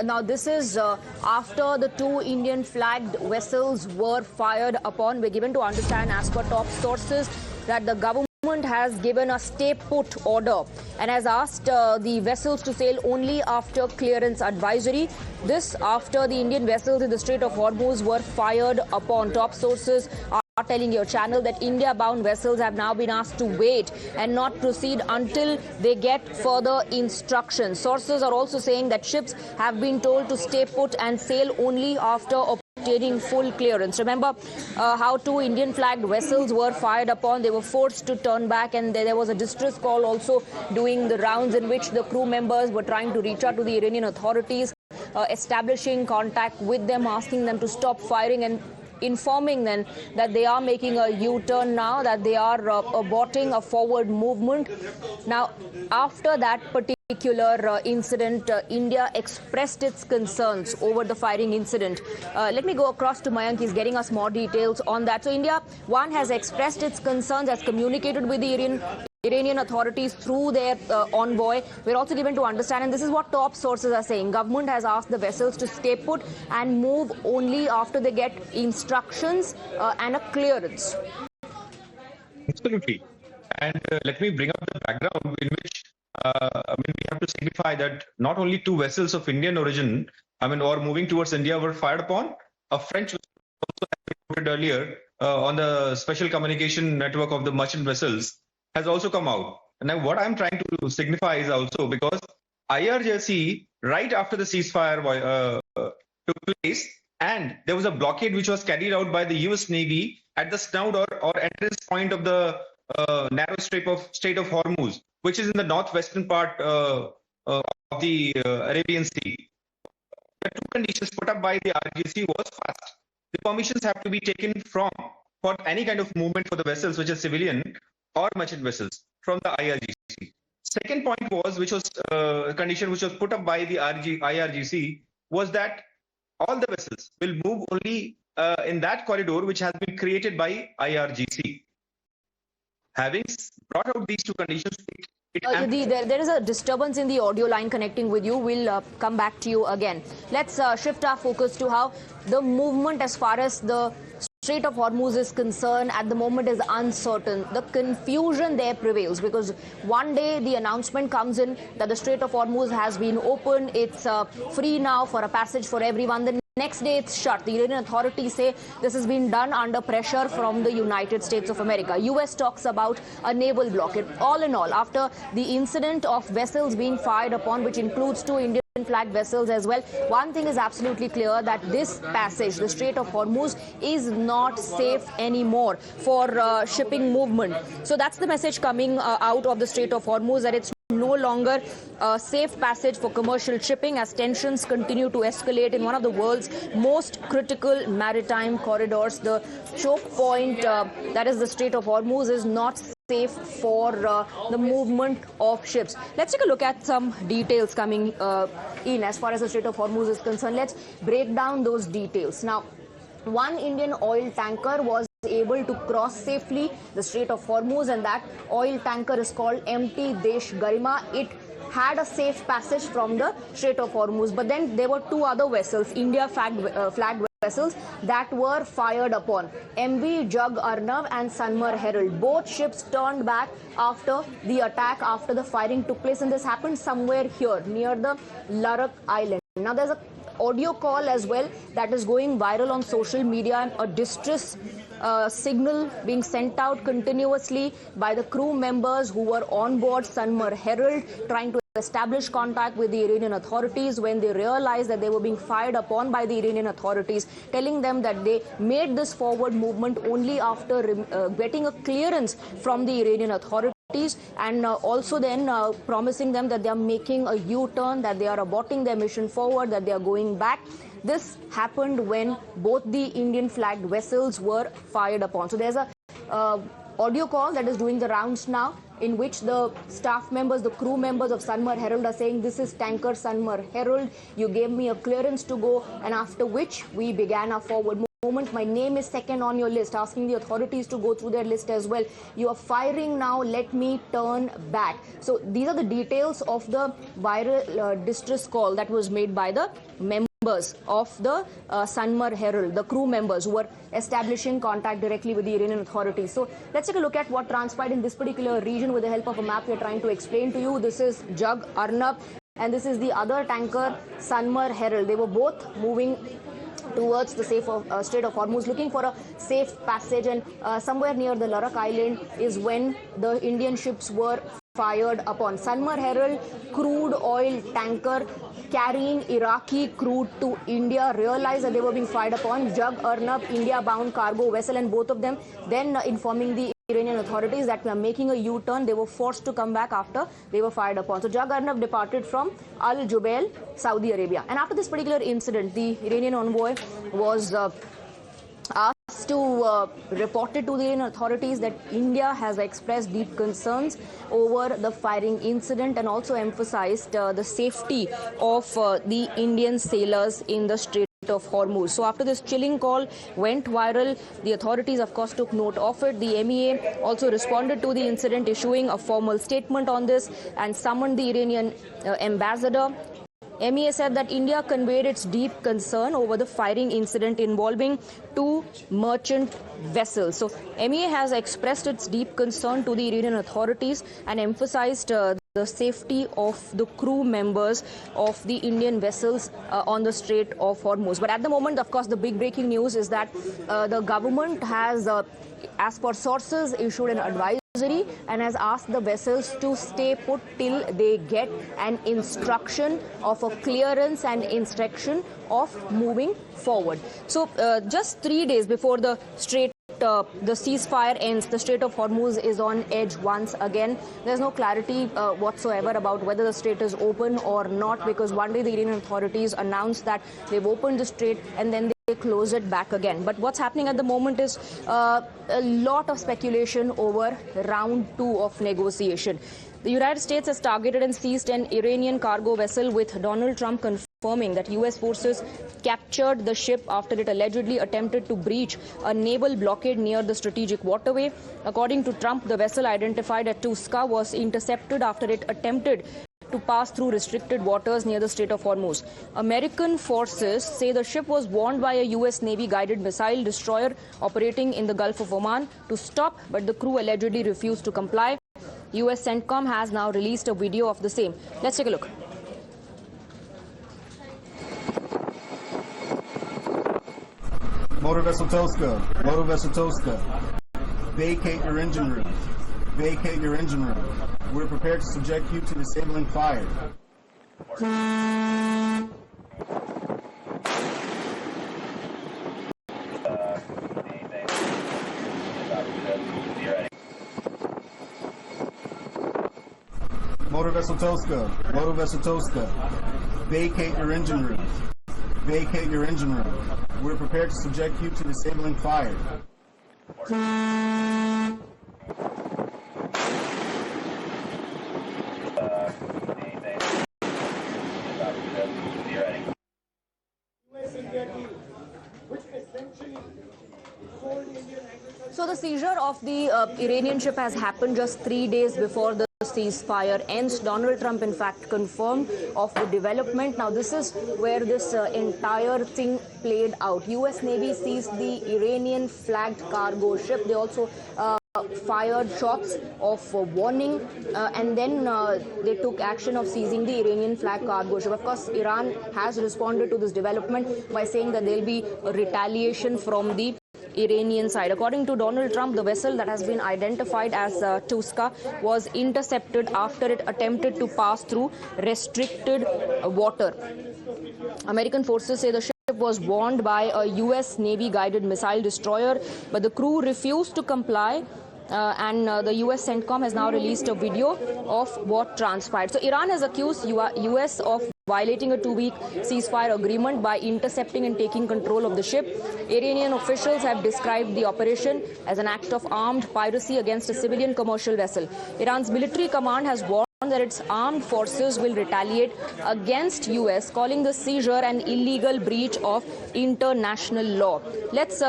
Now, this is after the two Indian flagged vessels were fired upon. We're given to understand, as per top sources, that the government has given a stay put order and has asked the vessels to sail only after clearance advisory. This after the Indian vessels in the Strait of Hormuz were fired upon. Top sources are telling your channel that India-bound vessels have now been asked to wait and not proceed until they get further instructions. Sources are also saying that ships have been told to stay put and sail only after obtaining full clearance. Remember how two Indian flagged vessels were fired upon. They were forced to turn back, and there was a distress call also doing the rounds, in which the crew members were trying to reach out to the Iranian authorities, establishing contact with them, asking them to stop firing and informing them that they are making a U-turn now, that they are aborting a forward movement. Now, after that particular incident, India expressed its concerns over the firing incident. Let me go across to Mayank. He's getting us more details on that. So India, one, has expressed its concerns, has communicated with the Iranian authorities through their envoy. We're also given to understand, and this is what top sources are saying, government has asked the vessels to stay put and move only after they get instructions and a clearance. Absolutely. And let me bring up the background in which we have to signify that not only two vessels of Indian origin, or moving towards India, were fired upon. A French vessel also has been reported earlier on the special communication network of the merchant vessels has also come out. And now what I'm trying to signify is also because IRGC, right after the ceasefire took place, and there was a blockade which was carried out by the US Navy at the snout or entrance point of the narrow Strait of Hormuz, which is in the northwestern part of the Arabian Sea. The two conditions put up by the IRGC was, first, the permissions have to be taken for any kind of movement for the vessels, which is civilian or merchant vessels, from the IRGC. Second point was, which was a condition which was put up by the IRGC, was that all the vessels will move only in that corridor which has been created by IRGC. Having brought out these two conditions, there is a disturbance in the audio line connecting with you. We'll come back to you again. Let's shift our focus to how the movement as far as the Strait of Hormuz is concerned at the moment is uncertain. The confusion there prevails because one day the announcement comes in that the Strait of Hormuz has been opened. It's free now for a passage for everyone. The next day it's shut. The Iranian authorities say this has been done under pressure from the United States of America. US talks about a naval blockade. All in all, after the incident of vessels being fired upon, which includes two Indian flagged vessels as well, one thing is absolutely clear, that this passage, the Strait of Hormuz, is not safe anymore for shipping movement. So that's the message coming out of the Strait of Hormuz, that it's no longer a safe passage for commercial shipping as tensions continue to escalate in one of the world's most critical maritime corridors. The choke point, that is the Strait of Hormuz, is not safe for the movement of ships. Let's take a look at some details coming in as far as the Strait of Hormuz is concerned. Let's break down those details. Now, one Indian oil tanker was able to cross safely the Strait of Hormuz, and that oil tanker is called MT Desh Garima. It had a safe passage from the Strait of Hormuz, but then there were two other vessels, India flagged vessels, that were fired upon, MV Jug Arnav and Sanmar Herald. Both ships turned back after the attack, after the firing took place, and this happened somewhere here near the Larak Island. Now there's a audio call as well that is going viral on social media, and a distress signal being sent out continuously by the crew members who were on board Sanmar Herald, trying to establish contact with the Iranian authorities when they realized that they were being fired upon by the Iranian authorities, telling them that they made this forward movement only after getting a clearance from the Iranian authorities, and also then promising them that they are making a U-turn, that they are aborting their mission forward, that they are going back. This happened when both the Indian flagged vessels were fired upon. So there's a audio call that is doing the rounds now, in which the staff members, the crew members of Sanmar Herald are saying, this is tanker Sanmar Herald, you gave me a clearance to go, and after which we began our forward movement. moment my name is second on your list, asking the authorities to go through their list as well. You are firing now, let me turn back. So these are the details of the viral distress call that was made by the members of the Sanmar Herald, the crew members who were establishing contact directly with the Iranian authorities. So let's take a look at what transpired in this particular region with the help of a map we are trying to explain to you. This is Jag Arnab, and this is the other tanker, Sanmar Herald. They were both moving towards the Strait of Hormuz, looking for a safe passage, and somewhere near the Larak Island is when the Indian ships were fired upon. Sanmar Herald, crude oil tanker carrying Iraqi crude to India, realized that they were being fired upon. Jag Arnab, India-bound cargo vessel, and both of them then informing the Iranian authorities that we are making a U-turn. They were forced to come back after they were fired upon. So Jag Arnab departed from Al Jubail, Saudi Arabia. And after this particular incident, the Iranian envoy was asked to report it to the Iranian authorities that India has expressed deep concerns over the firing incident and also emphasized the safety of the Indian sailors in the Strait of Hormuz. So after this chilling call went viral, the authorities of course took note of it. The MEA also responded to the incident, issuing a formal statement on this and summoned the Iranian ambassador. MEA said that India conveyed its deep concern over the firing incident involving two merchant vessels. So MEA has expressed its deep concern to the Iranian authorities and emphasized the safety of the crew members of the Indian vessels on the Strait of Hormuz. But at the moment, of course, the big breaking news is that the government has, as per sources, issued an advisory and has asked the vessels to stay put till they get an instruction of a clearance and instruction of moving forward. So just 3 days before the ceasefire ends, the Strait of Hormuz is on edge once again. There's no clarity whatsoever about whether the strait is open or not, because one day the Iranian authorities announced that they've opened the strait and then they close it back again. But what's happening at the moment is a lot of speculation over round 2 of negotiation. The United States has targeted and seized an Iranian cargo vessel, with Donald Trump confirming that U.S. forces captured the ship after it allegedly attempted to breach a naval blockade near the strategic waterway. According to Trump, the vessel, identified as Tuska, was intercepted after it attempted to pass through restricted waters near the Strait of Hormuz. American forces say the ship was warned by a U.S. Navy-guided missile destroyer operating in the Gulf of Oman to stop, but the crew allegedly refused to comply. U.S. CENTCOM has now released a video of the same. Let's take a look. Motor vessel Toska, vacate your engine room. Vacate your engine room. We're prepared to subject you to disabling fire. Motor vessel Toska, vacate your engine room. Vacate your engine room. We're prepared to subject you to disabling fire. So the seizure of the Iranian ship has happened just 3 days before the ceasefire ends. Donald Trump, in fact, confirmed of the development. Now, this is where this entire thing played out. U.S. Navy seized the Iranian flagged cargo ship. They also fired shots of warning, and then they took action of seizing the Iranian flag cargo ship. Of course, Iran has responded to this development by saying that there will be a retaliation from the Iranian side. According to Donald Trump, the vessel that has been identified as Tuska was intercepted after it attempted to pass through restricted water. American forces say the ship was warned by a U.S. Navy-guided missile destroyer, but the crew refused to comply. And the U.S. CENTCOM has now released a video of what transpired. So Iran has accused U.S. of violating a 2-week ceasefire agreement by intercepting and taking control of the ship. Iranian officials have described the operation as an act of armed piracy against a civilian commercial vessel. Iran's military command has warned that its armed forces will retaliate against US, calling the seizure an illegal breach of international law. Let's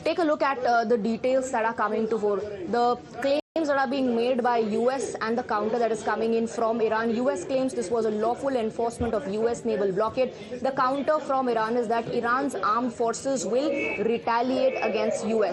take a look at the details that are coming to fore. The claims that are being made by US and the counter that is coming in from Iran. US claims this was a lawful enforcement of US naval blockade. The counter from Iran is that Iran's armed forces will retaliate against US.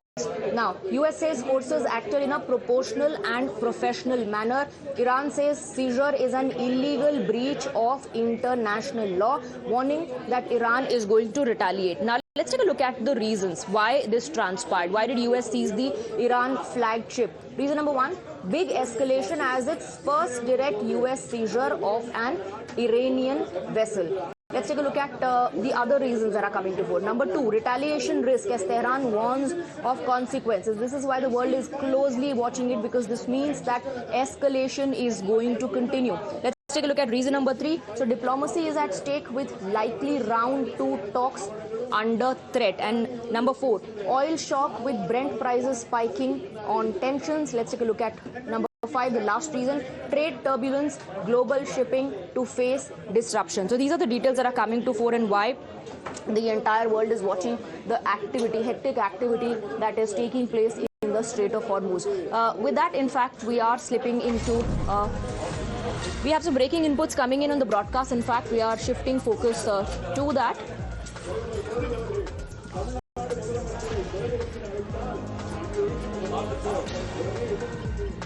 Now, US says forces acted in a proportional and professional manner. Iran says seizure is an illegal breach of international law, warning that Iran is going to retaliate. Now, let's take a look at the reasons why this transpired. Why did US seize the Iran flagship? Reason number one, big escalation as its first direct US seizure of an Iranian vessel. Let's take a look at the other reasons that are coming to fore. Number two, retaliation risk as Tehran warns of consequences. This is why the world is closely watching it, because this means that escalation is going to continue. Let's take a look at reason number three. So diplomacy is at stake with likely round 2 talks under threat. And number four, oil shock with Brent prices spiking on tensions. Let's take a look at number five, the last reason, trade turbulence, global shipping to face disruption. So these are the details that are coming to fore and why the entire world is watching the activity, hectic activity that is taking place in the Strait of Hormuz. With that, in fact, we are slipping into... we have some breaking inputs coming in on the broadcast. In fact, we are shifting focus to that.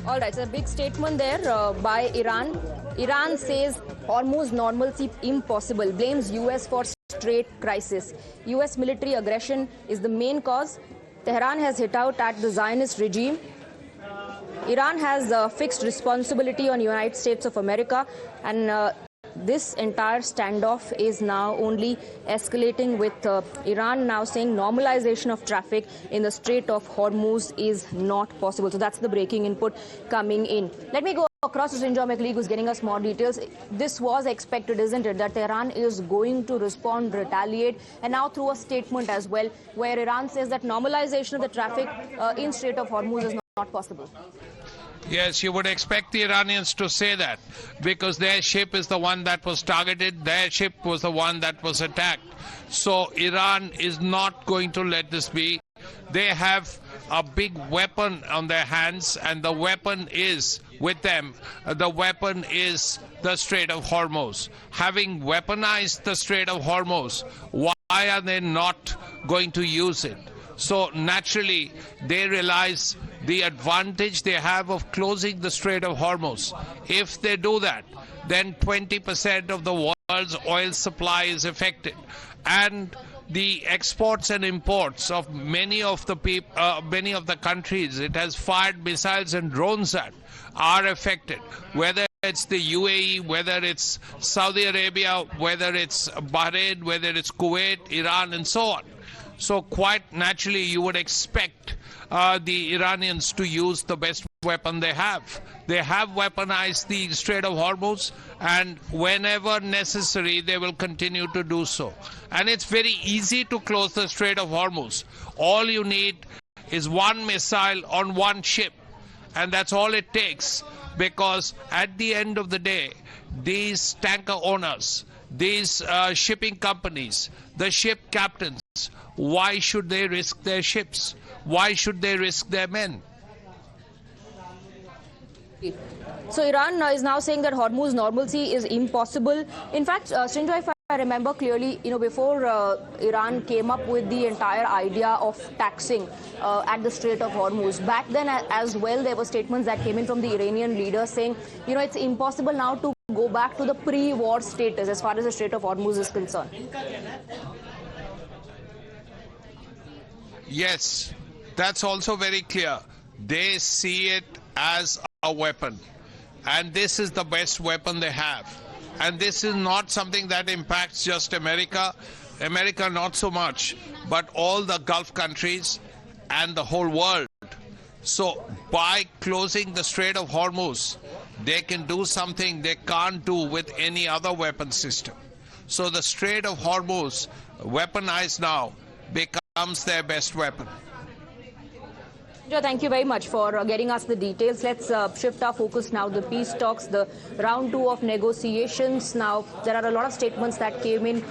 All right, so a big statement there by Iran. Iran says Hormuz normalcy impossible, blames US for Strait crisis. US military aggression is the main cause. Tehran has hit out at the Zionist regime. Iran has fixed responsibility on United States of America, and this entire standoff is now only escalating, with Iran now saying normalization of traffic in the Strait of Hormuz is not possible. So that's the breaking input coming in. Let me go across to Sinjo, my colleague, who's getting us more details. This was expected, isn't it, that Tehran is going to respond, retaliate, and now through a statement as well, where Iran says that normalization of the traffic in Strait of Hormuz is not possible. Yes, you would expect the Iranians to say that, because their ship is the one that was targeted, their ship was the one that was attacked. So Iran is not going to let this be. They have a big weapon on their hands, and the weapon is with them. The weapon is the Strait of Hormuz. Having weaponized the Strait of Hormuz, why are they not going to use it? So naturally, they realize the advantage they have of closing the Strait of Hormuz. If they do that, then 20% of the world's oil supply is affected. And the exports and imports of many of the countries it has fired missiles and drones at are affected. Whether it's the UAE, whether it's Saudi Arabia, whether it's Bahrain, whether it's Kuwait, Iran, and so on. So quite naturally, you would expect the Iranians to use the best weapon they have. They have weaponized the Strait of Hormuz, and whenever necessary, they will continue to do so. And it's very easy to close the Strait of Hormuz. All you need is one missile on one ship, and that's all it takes, because at the end of the day, these tanker owners, these shipping companies, the ship captains, why should they risk their ships? Why should they risk their men? So Iran is now saying that Hormuz normalcy is impossible. In fact, Srinjoy, if I remember clearly, before Iran came up with the entire idea of taxing at the Strait of Hormuz, back then as well, there were statements that came in from the Iranian leaders saying, it's impossible now to go back to the pre-war status as far as the Strait of Hormuz is concerned. Yes, that's also very clear. They see it as a weapon, and this is the best weapon they have. And this is not something that impacts just America. America not so much, but all the Gulf countries and the whole world. So by closing the Strait of Hormuz, they can do something they can't do with any other weapon system. So the Strait of Hormuz, weaponized now, becomes their best weapon. Joe, thank you very much for getting us the details. Let's shift our focus now. The peace talks, the round 2 of negotiations. Now, there are a lot of statements that came in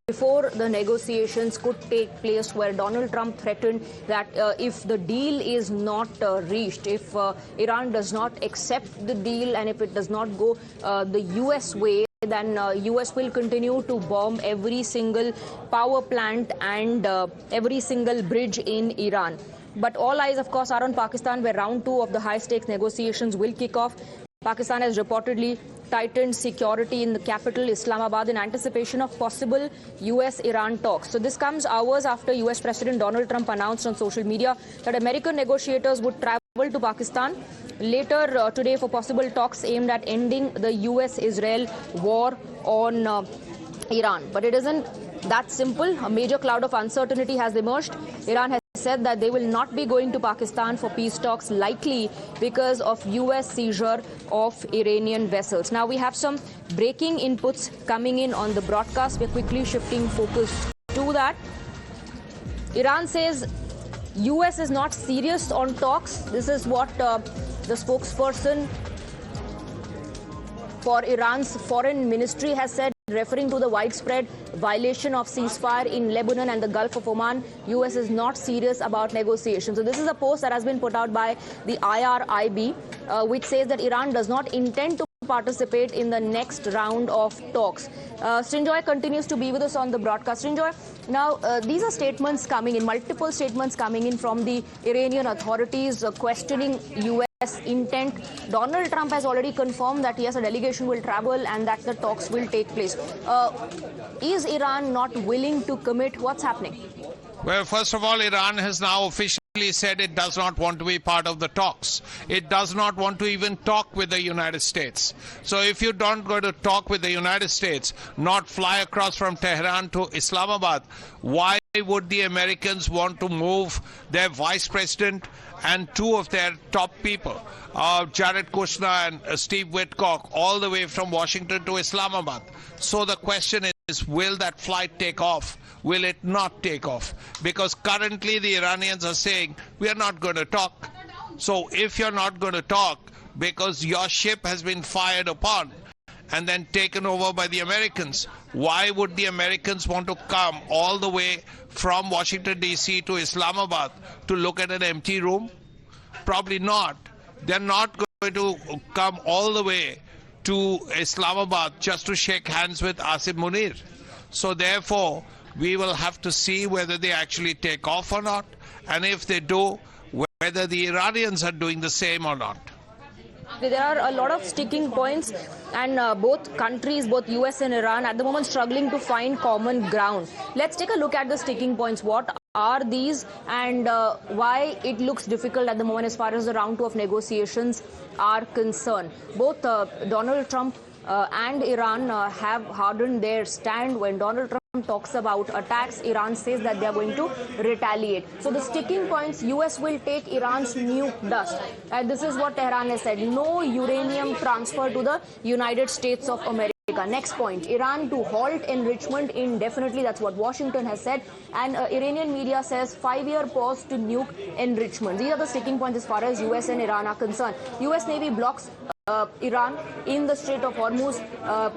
before the negotiations could take place, where Donald Trump threatened that if the deal is not reached, if Iran does not accept the deal and if it does not go the U.S. way, then U.S. will continue to bomb every single power plant and every single bridge in Iran. But all eyes, of course, are on Pakistan, where round 2 of the high-stakes negotiations will kick off. Pakistan has reportedly tightened security in the capital, Islamabad, in anticipation of possible U.S.-Iran talks. So this comes hours after U.S. President Donald Trump announced on social media that American negotiators would travel to Pakistan later today for possible talks aimed at ending the U.S.-Israel war on Iran. But it isn't that simple. A major cloud of uncertainty has emerged. Iran has said that they will not be going to Pakistan for peace talks, likely because of U.S. seizure of Iranian vessels. Now, we have some breaking inputs coming in on the broadcast. We're quickly shifting focus to that. Iran says U.S. is not serious on talks. This is what the spokesperson for Iran's foreign ministry has said, referring to the widespread violation of ceasefire in Lebanon and the Gulf of Oman. U.S. is not serious about negotiations. So this is a post that has been put out by the IRIB, which says that Iran does not intend to participate in the next round of talks. Srinjoy continues to be with us on the broadcast. Srinjoy, now these are statements coming in, multiple statements coming in from the Iranian authorities questioning U.S. intent. Donald Trump has already confirmed that yes, a delegation will travel and that the talks will take place. Is Iran not willing to commit? What's happening? Well, first of all, Iran has now officially said it does not want to be part of the talks. It does not want to even talk with the United States. So if you don't go to talk with the United States, not fly across from Tehran to Islamabad, why would the Americans want to move their vice president and 2 of their top people, Jared Kushner and Steve Witkoff, all the way from Washington to Islamabad? So the question is, will that flight take off? Will it not take off? Because currently the Iranians are saying, we are not going to talk. So if you're not going to talk because your ship has been fired upon and then taken over by the Americans, why would the Americans want to come all the way from Washington, D.C. to Islamabad to look at an empty room? Probably not. They're not going to come all the way to Islamabad just to shake hands with Asim Munir. So therefore, we will have to see whether they actually take off or not, and if they do, whether the Iranians are doing the same or not. There are a lot of sticking points, and both countries, both US and Iran, at the moment struggling to find common ground. Let's take a look at the sticking points. What are these, and why it looks difficult at the moment as far as the round 2 of negotiations are concerned? Both Donald Trump and Iran have hardened their stand. When Donald Trump talks about attacks, Iran says that they are going to retaliate. So the sticking points, US will take Iran's nuke dust. And this is what Tehran has said. No uranium transfer to the United States of America. Next point, Iran to halt enrichment indefinitely. That's what Washington has said. And Iranian media says 5-year pause to nuke enrichment. These are the sticking points as far as US and Iran are concerned. US Navy blocks Iran in the Strait of Hormuz.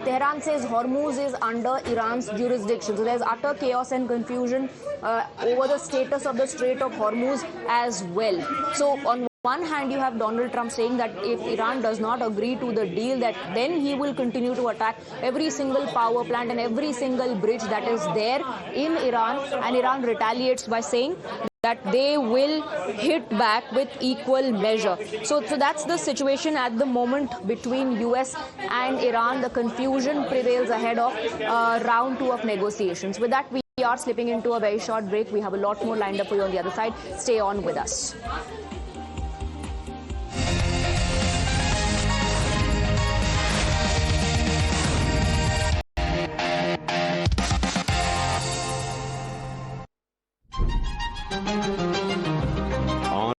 Tehran says Hormuz is under Iran's jurisdiction. So there's utter chaos and confusion over the status of the Strait of Hormuz as well. So on one hand, you have Donald Trump saying that if Iran does not agree to the deal, that then he will continue to attack every single power plant and every single bridge that is there in Iran, and Iran retaliates by saying that they will hit back with equal measure. So that's the situation at the moment between US and Iran. The confusion prevails ahead of round 2 of negotiations. With that, we are slipping into a very short break. We have a lot more lined up for you on the other side. Stay on with us.